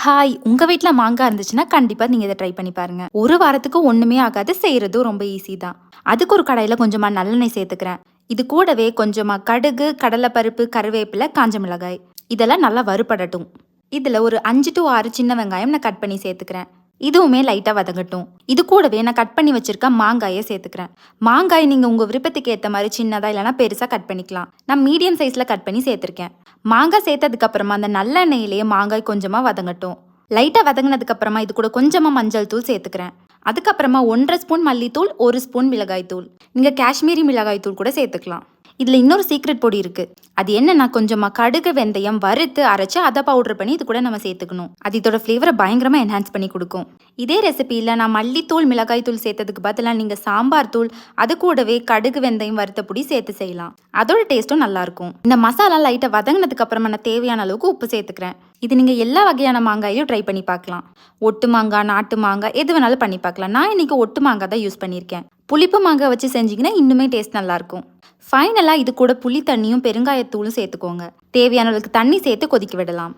Hi! உங்க வீட்ல மாங்கா இருந்துச்சுன்னா, கண்டிப்பா நீங்க இத ட்ரை பண்ணி பாருங்க. ஒரு வாரத்துக்கு ஒண்ணுமே ஆகாது. செய்றதும் ரொம்ப ஈஸி தான். அதுக்கு ஒரு கடாயில கொஞ்சமா நல்லெண்ணெய் சேர்த்துக்கிறேன். இது கூடவே கொஞ்சமா கடுகு, கடலைப்பருப்பு, கருவேப்பிலை, காஞ்ச மிளகாய் இதெல்லாம் நல்லா வறுபடட்டும். இதுல ஒரு 5 to 6 சின்ன வெங்காயம் நான் கட் பண்ணி சேர்த்துக்கிறேன். இதுவுமே லைட்டா வதங்கட்டும். இது கூடவே நான் கட் பண்ணி வச்சிருக்க மாங்காய சேர்த்துக்கிறேன். மாங்காய் நீங்க உங்க விருப்பத்துக்கு ஏத்த மாதிரி சின்னதா இல்லைன்னா பெருசா கட் பண்ணிக்கலாம். நான் மீடியம் சைஸ்ல கட் பண்ணி சேர்த்திருக்கேன். மாங்காய் சேர்த்ததுக்கு அப்புறமா அந்த நல்லெண்ணெயிலேயே மாங்காய் கொஞ்சமா வதங்கட்டும். லைட்டா வதங்கினதுக்கு அப்புறமா இது கூட கொஞ்சமா மஞ்சள் தூள் சேர்த்துக்கிறேன். அதுக்கப்புறமா 1½ ஸ்பூன் மல்லித்தூள், 1 ஸ்பூன் மிளகாய் தூள். நீங்க காஷ்மீரி மிளகாய் தூள் கூட சேர்த்துக்கலாம். இதுல இன்னொரு சீக்ரெட் பொடி இருக்கு. அது என்னன்னா கொஞ்சமா கடுகு, வெந்தயம் வறுத்து அரைச்சு அதை பவுடர் பண்ணி இது கூட நம்ம சேர்த்துக்கணும். அது இதோட ஃப்ளேவரை பயங்கரமா என்ஹான்ஸ் பண்ணி கொடுக்கும். இதே ரெசிபியில் நான் மல்லித்தூள், மிளகாய் தூள் சேர்த்ததுக்கு பதிலாக நீங்கள் சாம்பார் தூள், அது கூடவே கடுகு, வெந்தயம் வறுத்த பொடி சேர்த்து செய்யலாம். அதோட டேஸ்ட்டும் நல்லா இருக்கும். இந்த மசாலா லைட்டாக வதங்கினதுக்கு அப்புறமா நான் தேவையான அளவுக்கு உப்பு சேர்த்துக்கிறேன். இது நீங்கள் எல்லா வகையான மாங்காயும் ட்ரை பண்ணி பார்க்கலாம். ஒட்டு மாங்காய், நாட்டு மாங்காய் எது வேணாலும் பண்ணி பார்க்கலாம். நான் இன்னைக்கு ஒட்டு மாங்காய் தான் யூஸ் பண்ணியிருக்கேன். புளிப்பு மாங்காய் வச்சு செஞ்சிங்கன்னா இன்னுமே டேஸ்ட் நல்லாயிருக்கும். ஃபைனலாக இது கூட புளி தண்ணியும் பெருங்காயத்தூளும் சேர்த்துக்கோங்க. தேவையான அளவுக்கு தண்ணி சேர்த்து கொதிக்க விடலாம்.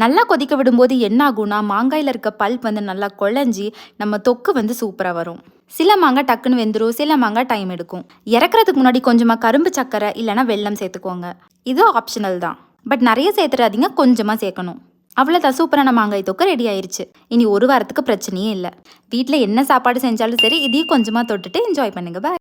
நல்லா கொதிக்க விடும்போது என்ன ஆகும்னா மாங்காயில் இருக்க பல்ப் நல்லா குழஞ்சி நம்ம தொக்கு சூப்பராக வரும். சில மாங்காய் டக்குன்னு வெந்துடும், சில மாங்காய் டைம் எடுக்கும். இறக்குறதுக்கு முன்னாடி கொஞ்சமாக கரும்பு சக்கரை இல்லைனா வெல்லம் சேர்த்துக்கோங்க. இது ஆப்ஷனல் தான், பட் நிறைய சேர்த்துறாதீங்க, கொஞ்சமாக சேர்க்கணும். அவ்வளோதான், சூப்பரான மாங்காய் தொக்கு ரெடி ஆயிடுச்சு. இனி ஒரு வாரத்துக்கு பிரச்சனையே இல்லை. வீட்டில் என்ன சாப்பாடு செஞ்சாலும் சரி, இதையும் கொஞ்சமாக தொட்டுட்டு என்ஜாய் பண்ணுங்க. பாய்.